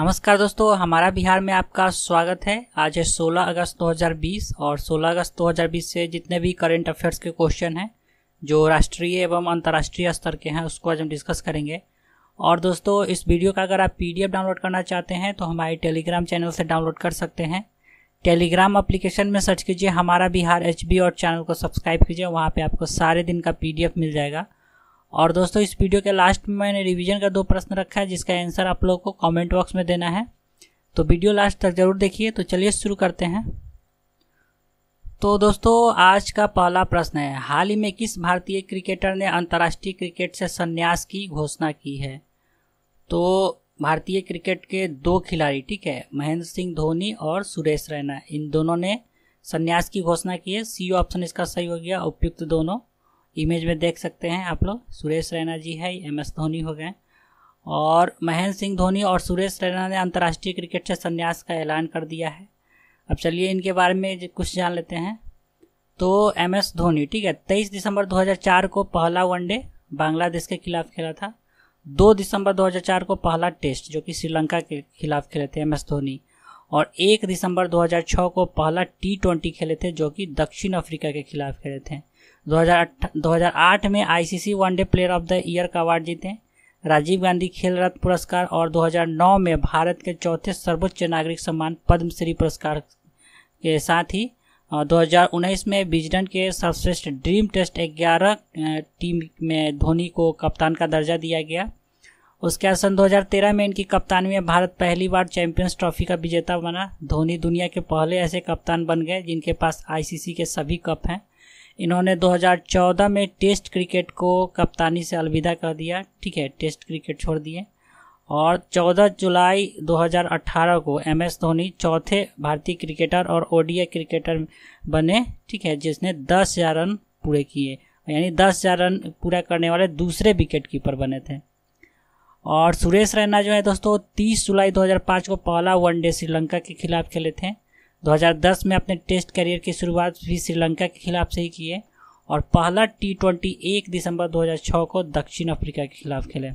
नमस्कार दोस्तों, हमारा बिहार में आपका स्वागत है। आज है 16 अगस्त 2020 और 16 अगस्त 2020 से जितने भी करंट अफेयर्स के क्वेश्चन हैं जो राष्ट्रीय एवं अंतर्राष्ट्रीय स्तर के हैं उसको आज हम डिस्कस करेंगे। और दोस्तों, इस वीडियो का अगर आप पीडीएफ डाउनलोड करना चाहते हैं तो हमारे टेलीग्राम चैनल से डाउनलोड कर सकते हैं। टेलीग्राम एप्लीकेशन में सर्च कीजिए हमारा बिहार एचबी और चैनल को सब्सक्राइब कीजिए, वहाँ पे आपको सारे दिन का पीडीएफ मिल जाएगा। और दोस्तों, इस वीडियो के लास्ट में मैंने रिवीजन का 2 प्रश्न रखा है जिसका आंसर आप लोगों को कमेंट बॉक्स में देना है, तो वीडियो लास्ट तक जरूर देखिए। तो चलिए शुरू करते हैं। तो दोस्तों, आज का पहला प्रश्न है, हाल ही में किस भारतीय क्रिकेटर ने अंतर्राष्ट्रीय क्रिकेट से संन्यास की घोषणा की है? तो भारतीय क्रिकेट के 2 खिलाड़ी, ठीक है, महेंद्र सिंह धोनी और सुरेश रैना, इन दोनों ने संन्यास की घोषणा की है। सी ऑप्शन इसका सही हो गया। उपयुक्त दोनों इमेज में देख सकते हैं आप लोग, सुरेश रैना जी है, MS धोनी हो गए। और महेंद्र सिंह धोनी और सुरेश रैना ने अंतर्राष्ट्रीय क्रिकेट से संन्यास का ऐलान कर दिया है। अब चलिए इनके बारे में कुछ जान लेते हैं। तो MS धोनी, ठीक है, 23 दिसंबर 2004 को पहला वनडे बांग्लादेश के खिलाफ खेला था। 2 दिसंबर 2004 को पहला टेस्ट जो कि श्रीलंका के खिलाफ खेले थे MS धोनी। और 1 दिसंबर 2006 को पहला T20 खेले थे जो कि दक्षिण अफ्रीका के खिलाफ खेले थे। 2008 में ICC one day player of the year का अवार्ड जीते, राजीव गांधी खेल रत्न पुरस्कार, और 2009 में भारत के चौथे सर्वोच्च नागरिक सम्मान पद्मश्री पुरस्कार के साथ ही 2019 में विजडन के सर्वश्रेष्ठ ड्रीम टेस्ट 11 टीम में धोनी को कप्तान का दर्जा दिया गया। उसके बाद सन 2013 में इनकी कप्तानी में भारत पहली बार चैंपियंस ट्रॉफी का विजेता बना। धोनी दुनिया के पहले ऐसे कप्तान बन गए जिनके पास ICC के सभी कप हैं। इन्होंने 2014 में टेस्ट क्रिकेट को कप्तानी से अलविदा कर दिया, ठीक है, टेस्ट क्रिकेट छोड़ दिए। और 14 जुलाई 2018 को MS धोनी चौथे भारतीय क्रिकेटर और ODI क्रिकेटर बने, ठीक है, जिसने 10,000 रन पूरे किए, यानी 10,000 रन पूरा करने वाले दूसरे विकेट कीपर बने थे। और सुरेश रैना जो है दोस्तों 30 जुलाई 2005 को पहला वनडे श्रीलंका के खिलाफ खेले थे। 2010 में अपने टेस्ट करियर की शुरुआत भी श्रीलंका के खिलाफ से ही किए और पहला T20 1 दिसंबर 2006 को दक्षिण अफ्रीका के खिलाफ खेले।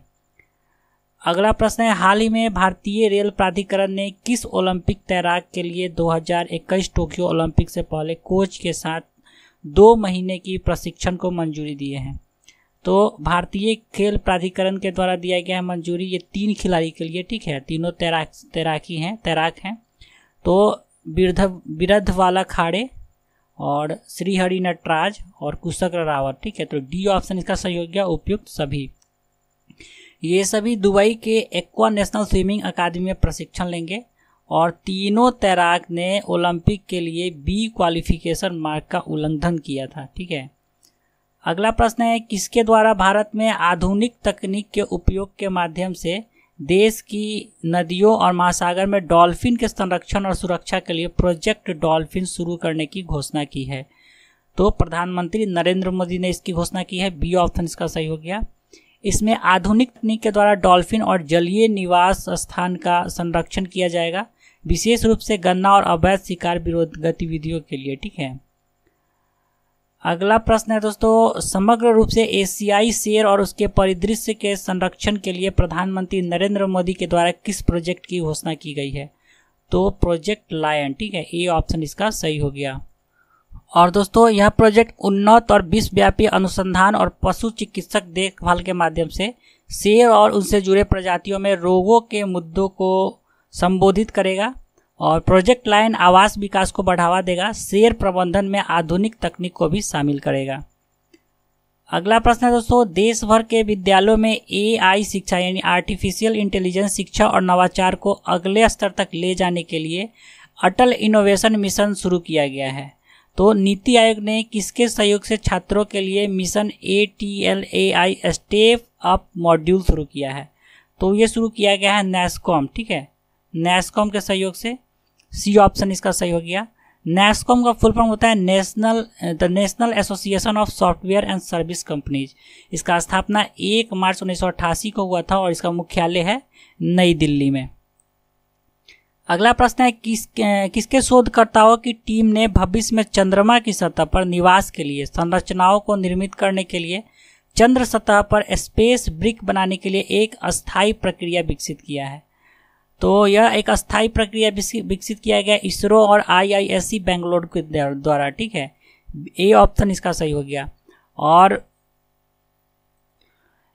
अगला प्रश्न है, हाल ही में भारतीय रेल प्राधिकरण ने किस ओलंपिक तैराक के लिए 2021 टोक्यो ओलंपिक से पहले कोच के साथ 2 महीने की प्रशिक्षण को मंजूरी दी है? तो भारतीय खेल प्राधिकरण के द्वारा दिया गया है मंजूरी ये 3 खिलाड़ी के लिए, ठीक है, तीनों तैराक हैं। तो बिरधवाला खाड़े और श्रीहरि नटराज और कुशक रावत, ठीक है, तो डी ऑप्शन इसका सही हो गया। उपयुक्त सभी, ये सभी दुबई के एक्वा नेशनल स्विमिंग अकादमी में प्रशिक्षण लेंगे और तीनों तैराक ने ओलंपिक के लिए B क्वालिफिकेशन मार्क का उल्लंघन किया था, ठीक है। अगला प्रश्न है, किसके द्वारा भारत में आधुनिक तकनीक के उपयोग के माध्यम से देश की नदियों और महासागर में डॉल्फिन के संरक्षण और सुरक्षा के लिए प्रोजेक्ट डॉल्फिन शुरू करने की घोषणा की है? तो प्रधानमंत्री नरेंद्र मोदी ने इसकी घोषणा की है। B ऑप्शन इसका सही हो गया। इसमें आधुनिक तकनीक के द्वारा डॉल्फिन और जलीय निवास स्थान का संरक्षण किया जाएगा, विशेष रूप से गन्ना और अवैध शिकार विरोध गतिविधियों के लिए, ठीक है। अगला प्रश्न है दोस्तों, समग्र रूप से एशियाई शेर और उसके परिदृश्य के संरक्षण के लिए प्रधानमंत्री नरेंद्र मोदी के द्वारा किस प्रोजेक्ट की घोषणा की गई है? तो प्रोजेक्ट लायन, ठीक है, ए ऑप्शन इसका सही हो गया। और दोस्तों, यह प्रोजेक्ट उन्नत और विश्वव्यापी अनुसंधान और पशु चिकित्सक देखभाल के माध्यम से शेर और उनसे जुड़े प्रजातियों में रोगों के मुद्दों को संबोधित करेगा और प्रोजेक्ट लायन आवास विकास को बढ़ावा देगा, शेर प्रबंधन में आधुनिक तकनीक को भी शामिल करेगा। अगला प्रश्न है दोस्तों, देश भर के विद्यालयों में AI शिक्षा यानी आर्टिफिशियल इंटेलिजेंस शिक्षा और नवाचार को अगले स्तर तक ले जाने के लिए अटल इनोवेशन मिशन शुरू किया गया है। तो नीति आयोग ने किसके सहयोग से छात्रों के लिए mission ATLAI step up module शुरू किया है? तो ये शुरू किया गया है NASSCOM, ठीक है, NASSCOM के सहयोग से। C ऑप्शन इसका सही हो गया। NASSCOM का फुल फॉर्म होता है the national association of software and service companies. इसका स्थापना 1 मार्च 1988 को हुआ था और इसका मुख्यालय है नई दिल्ली में। अगला प्रश्न है, किसके शोधकर्ताओं की टीम ने भविष्य में चंद्रमा की सतह पर निवास के लिए संरचनाओं को निर्मित करने के लिए चंद्र सतह पर स्पेस ब्रिक बनाने के लिए एक अस्थायी प्रक्रिया विकसित किया है? तो यह एक अस्थायी प्रक्रिया विकसित किया गया इसरो और IISc बेंगलोर के द्वारा, ठीक है। ए ऑप्शन इसका सही हो गया। और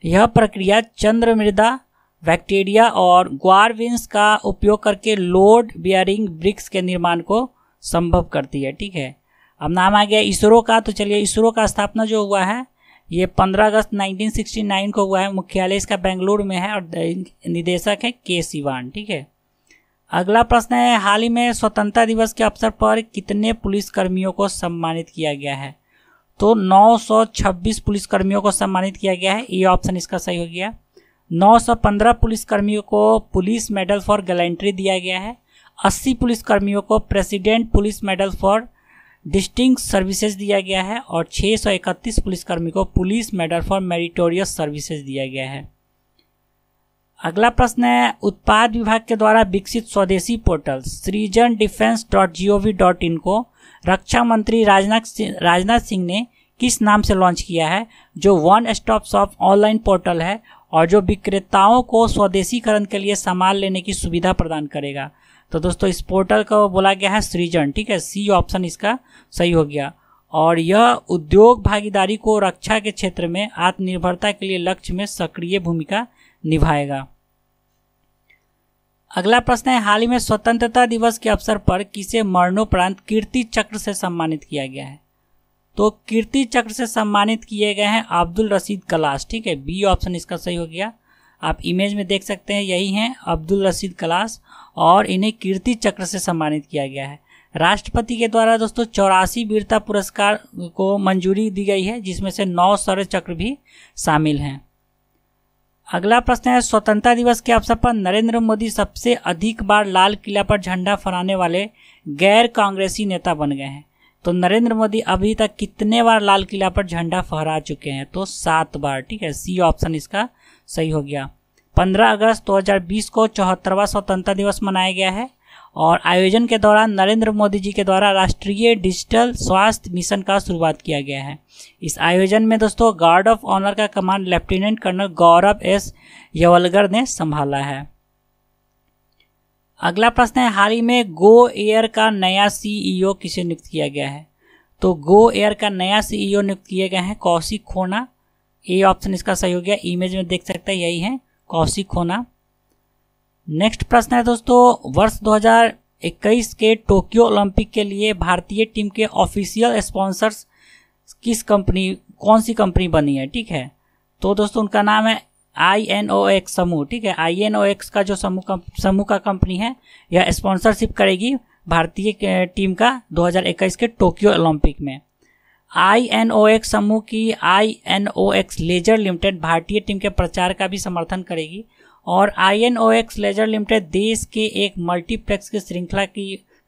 यह प्रक्रिया चंद्र मृदा, बैक्टीरिया और ग्वारविंस का उपयोग करके लोड बियरिंग ब्रिक्स के निर्माण को संभव करती है, ठीक है। अब नाम आ गया इसरो का, तो चलिए इसरो का स्थापना जो हुआ है ये 15 अगस्त 1969 को हुआ है। मुख्यालय इसका बेंगलुरु में है और निदेशक है के सिवान, ठीक है। अगला प्रश्न है, हाल ही में स्वतंत्रता दिवस के अवसर पर कितने पुलिसकर्मियों को सम्मानित किया गया है? तो 926 पुलिसकर्मियों को सम्मानित किया गया है। ये ऑप्शन इसका सही हो गया। 915 पुलिसकर्मियों को पुलिस मेडल फॉर गैलेंट्री दिया गया है। 80 पुलिसकर्मियों को president police medal for distinct services दिया गया है और 631 पुलिसकर्मी को police medal for meritorious services दिया गया है। अगला प्रश्न है, उत्पाद विभाग के द्वारा विकसित स्वदेशी पोर्टल srijan-defense.gov.in को रक्षा मंत्री राजनाथ सिंह ने किस नाम से लॉन्च किया है, जो one stop shop online portal है और जो विक्रेताओं को स्वदेशीकरण के लिए सामान लेने की सुविधा प्रदान करेगा? तो दोस्तों इस पोर्टल को बोला गया है सृजन, ठीक है। सी ऑप्शन इसका सही हो गया। और यह उद्योग भागीदारी को रक्षा के क्षेत्र में आत्मनिर्भरता के लिए लक्ष्य में सक्रिय भूमिका निभाएगा। अगला प्रश्न है, हाल ही में स्वतंत्रता दिवस के अवसर पर किसे मरणोपरांत कीर्ति चक्र से सम्मानित किया गया है? तो कीर्ति चक्र से सम्मानित किए गए हैं अब्दुल रशीद कलास, ठीक है। बी ऑप्शन इसका सही हो गया। आप इमेज में देख सकते हैं, यही हैं अब्दुल रशीद कलास और इन्हें कीर्ति चक्र से सम्मानित किया गया है। राष्ट्रपति के द्वारा दोस्तों 84 वीरता पुरस्कार को मंजूरी दी गई है, जिसमें से 9 शौर्य चक्र भी शामिल हैं। अगला प्रश्न है, स्वतंत्रता दिवस के अवसर पर नरेंद्र मोदी सबसे अधिक बार लाल किला पर झंडा फहराने वाले गैर कांग्रेसी नेता बन गए हैं। तो नरेंद्र मोदी अभी तक कितने बार लाल किला पर झंडा फहरा चुके हैं? तो 7 बार, ठीक है। सी ऑप्शन इसका सही हो गया। 15 अगस्त 2020 को 74वां स्वतंत्रता दिवस मनाया गया है और आयोजन के दौरान नरेंद्र मोदी जी के द्वारा राष्ट्रीय डिजिटल स्वास्थ्य मिशन का शुरुआत किया गया है। इस आयोजन में दोस्तों गार्ड ऑफ ऑनर का कमान लेफ्टिनेंट कर्नल गौरव एस यवलगर ने संभाला है। अगला प्रश्न है, हाल ही में गो एयर का नया CEO किसे नियुक्त किया गया है? तो गो एयर का नया CEO नियुक्त किए गए हैं कौशिक खोना। ए ऑप्शन इसका सही हो गया। इमेज में देख सकते हैं, यही है कौशिक खोना। नेक्स्ट प्रश्न है दोस्तों, वर्ष 2021 के टोक्यो ओलंपिक के लिए भारतीय टीम के ऑफिशियल स्पॉन्सर्स कौन सी कंपनी बनी है? ठीक है, तो दोस्तों उनका नाम है INOX समूह, ठीक है। INOX का जो समूह का कंपनी है, यह स्पॉन्सरशिप करेगी भारतीय टीम का 2021 के टोक्यो ओलंपिक में। INOX समूह की INOX लेजर लिमिटेड भारतीय टीम के प्रचार का भी समर्थन करेगी और INOX लेजर लिमिटेड देश के एक मल्टीप्लेक्स की श्रृंखला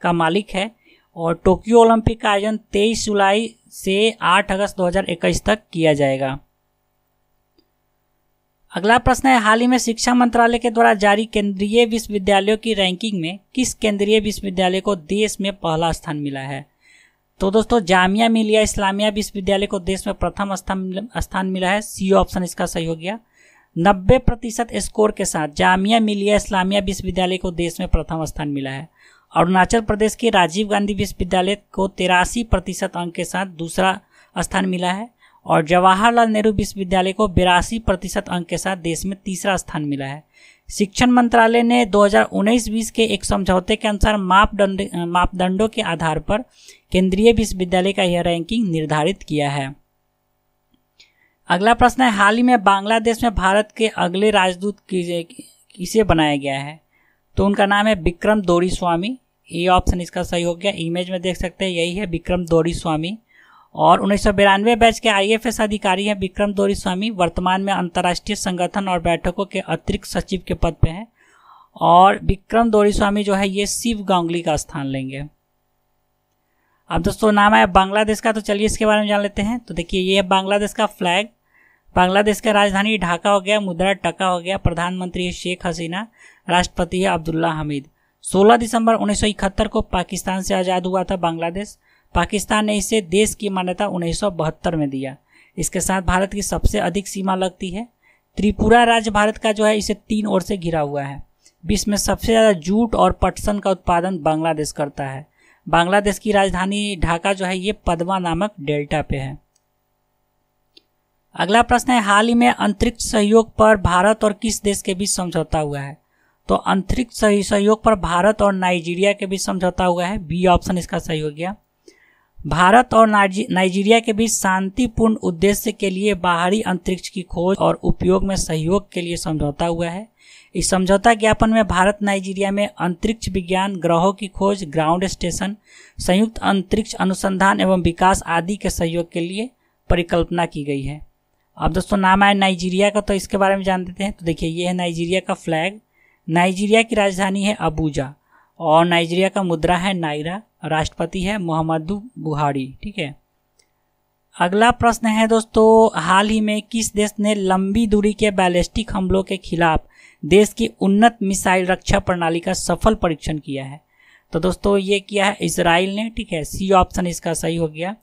का मालिक है और टोक्यो ओलंपिक का आयोजन 23 जुलाई से 8 अगस्त 2021 तक किया जाएगा। अगला प्रश्न है, हाल ही में शिक्षा मंत्रालय के द्वारा जारी केंद्रीय विश्वविद्यालयों की रैंकिंग में किस केंद्रीय विश्वविद्यालय को देश में पहला स्थान मिला है? तो दोस्तों जामिया मिलिया इस्लामिया विश्वविद्यालय को देश में प्रथम स्थान मिला है। सी ऑप्शन इसका सही हो गया। 90% स्कोर के साथ जामिया मिलिया इस्लामिया विश्वविद्यालय को देश में प्रथम स्थान मिला है। अरुणाचल प्रदेश के राजीव गांधी विश्वविद्यालय को 83% अंक के साथ दूसरा स्थान मिला है और जवाहरलाल नेहरू विश्वविद्यालय को 82% अंक के साथ देश में तीसरा स्थान मिला है। शिक्षण मंत्रालय ने 2019-20 के एक समझौते के अनुसार मापदंडों के आधार पर केंद्रीय विश्वविद्यालय का यह रैंकिंग निर्धारित किया है। अगला प्रश्न है, हाल ही में बांग्लादेश में भारत के अगले राजदूत किसे बनाया गया है? तो उनका नाम है विक्रम दोरीस्वामी। ये ऑप्शन इसका सही हो गया। इमेज में देख सकते हैं, यही है विक्रम दोरीस्वामी और 1992 बैच के IFS अधिकारी हैं विक्रम दोरीस्वामी। वर्तमान में अंतर्राष्ट्रीय संगठन और बैठकों के अतिरिक्त सचिव के पद पे हैं और विक्रम दोरीस्वामी जो है ये शिव गांगुली का स्थान लेंगे। अब दोस्तों नाम है बांग्लादेश का, तो चलिए इसके बारे में जान लेते हैं। तो देखिए ये है बांग्लादेश का फ्लैग। बांग्लादेश का राजधानी ढाका हो गया, मुद्रा टका हो गया, प्रधानमंत्री है शेख हसीना, राष्ट्रपति है अब्दुल्ला हमीद। 16 दिसंबर 1971 को पाकिस्तान से आज़ाद हुआ था बांग्लादेश। पाकिस्तान ने इसे देश की मान्यता 1972 में दिया। इसके साथ भारत की सबसे अधिक सीमा लगती है। त्रिपुरा राज्य भारत का जो है इसे 3 ओर से घिरा हुआ है। विश्व में सबसे ज़्यादा जूट और पटसन का उत्पादन बांग्लादेश करता है। बांग्लादेश की राजधानी ढाका जो है ये पद्मा नामक डेल्टा पे है। अगला प्रश्न है, हाल ही में अंतरिक्ष सहयोग पर भारत और किस देश के बीच समझौता हुआ है? तो अंतरिक्ष सहयोग पर भारत और नाइजीरिया के बीच समझौता हुआ है। बी ऑप्शन इसका सही हो गया। भारत और नाइजीरिया के बीच शांतिपूर्ण उद्देश्य के लिए बाहरी अंतरिक्ष की खोज और उपयोग में सहयोग के लिए समझौता हुआ है। इस समझौता ज्ञापन में भारत नाइजीरिया में अंतरिक्ष विज्ञान, ग्रहों की खोज, ग्राउंड स्टेशन, संयुक्त अंतरिक्ष अनुसंधान एवं विकास आदि के सहयोग के लिए परिकल्पना की गई है। अब दोस्तों नाम आया नाइजीरिया का, तो इसके बारे में जान देते हैं। तो देखिए ये है नाइजीरिया का फ्लैग। नाइजीरिया की राजधानी है अबूजा और नाइजीरिया का मुद्रा है नायरा। राष्ट्रपति है मुहम्मदू बुहारी। ठीक है। अगला प्रश्न है दोस्तों, हाल ही में किस देश ने लंबी दूरी के बैलिस्टिक हमलों के खिलाफ देश की उन्नत मिसाइल रक्षा प्रणाली का सफल परीक्षण किया है? तो दोस्तों ये किया है इजराइल ने। ठीक है, सी ऑप्शन इसका सही हो गया।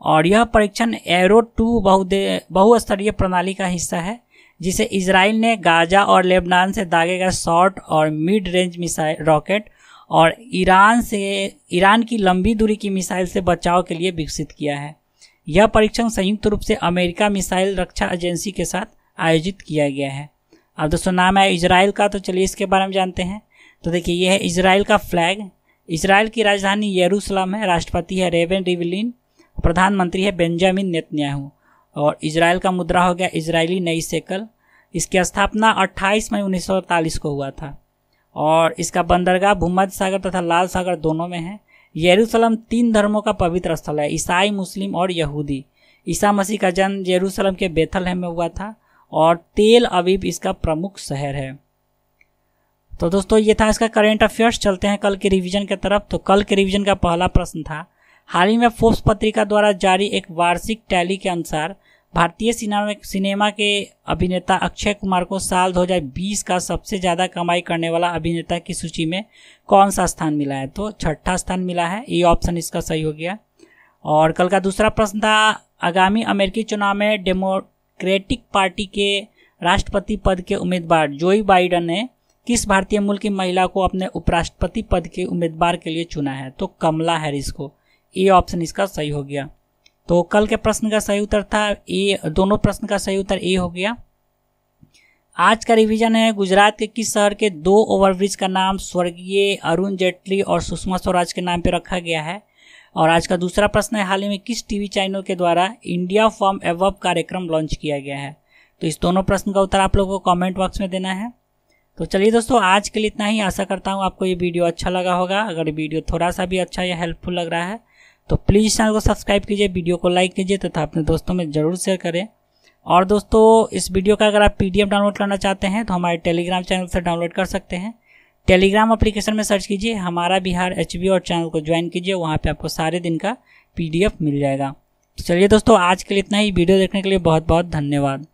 और यह परीक्षण एरो 2 बहुस्तरीय प्रणाली का हिस्सा है, जिसे इजराइल ने गाजा और लेबनान से दागे गए शॉर्ट और मिड रेंज मिसाइल रॉकेट और ईरान की लंबी दूरी की मिसाइल से बचाव के लिए विकसित किया है। यह परीक्षण संयुक्त रूप से अमेरिका मिसाइल रक्षा एजेंसी के साथ आयोजित किया गया है। अब दोस्तों नाम है इजराइल का, तो चलिए इसके बारे में जानते हैं। तो देखिए यह है इजराइल का फ्लैग। इजराइल की राजधानी यरूशलेम है। राष्ट्रपति है रेवेन रिवलिन। प्रधानमंत्री है बेंजामिन नेतन्याहू। और इजराइल का मुद्रा हो गया इजरायली नई शेकल। इसकी स्थापना 28 मई 1948 को हुआ था। और इसका बंदरगाह भूमध्य सागर तथा लाल सागर दोनों में है। यरूशलेम 3 धर्मों का पवित्र स्थल है, ईसाई, मुस्लिम और यहूदी। ईसा मसीह का जन्म यरूशलेम के बेथलहम में हुआ था और तेल अवीव इसका प्रमुख शहर है। तो दोस्तों ये था इसका करंट अफेयर्स। चलते हैं कल के रिवीजन की तरफ। तो कल के रिवीजन का पहला प्रश्न था, हाल ही में फोर्ब्स पत्रिका द्वारा जारी एक वार्षिक टैली के अनुसार भारतीय सिनेमा के अभिनेता अक्षय कुमार को साल 2020 का सबसे ज़्यादा कमाई करने वाला अभिनेता की सूची में कौन सा स्थान मिला है? तो 6ठा स्थान मिला है। ये ऑप्शन इसका सही हो गया। और कल का दूसरा प्रश्न था, आगामी अमेरिकी चुनाव में डेमोक्रेटिक पार्टी के राष्ट्रपति पद के उम्मीदवार जोई बाइडन ने किस भारतीय मूल की महिला को अपने उपराष्ट्रपति पद के उम्मीदवार के लिए चुना है? तो कमला हैरिस को। ये ऑप्शन इसका सही हो गया। तो कल के प्रश्न का सही उत्तर था ए। दोनों प्रश्न का सही उत्तर ए हो गया। आज का रिवीजन है, गुजरात के किस शहर के 2 ओवरब्रिज का नाम स्वर्गीय अरुण जेटली और सुषमा स्वराज के नाम पर रखा गया है? और आज का दूसरा प्रश्न है, हाल ही में किस टीवी चैनल के द्वारा इंडिया फ्रॉम अबव कार्यक्रम लॉन्च किया गया है? तो इस दोनों प्रश्न का उत्तर आप लोगों को कमेंट बॉक्स में देना है। तो चलिए दोस्तों आज के लिए इतना ही। आशा करता हूँ आपको ये वीडियो अच्छा लगा होगा। अगर वीडियो थोड़ा सा भी अच्छा या हेल्पफुल लग रहा है तो प्लीज़ चैनल को सब्सक्राइब कीजिए, वीडियो को लाइक कीजिए तथा अपने दोस्तों में ज़रूर शेयर करें। और दोस्तों इस वीडियो का अगर आप PDF डाउनलोड करना चाहते हैं तो हमारे टेलीग्राम चैनल से डाउनलोड कर सकते हैं। टेलीग्राम एप्लीकेशन में सर्च कीजिए हमारा बिहार HB और चैनल को ज्वाइन कीजिए, वहाँ पे आपको सारे दिन का PDF मिल जाएगा। तो चलिए दोस्तों आज के लिए इतना ही। वीडियो देखने के लिए बहुत बहुत धन्यवाद।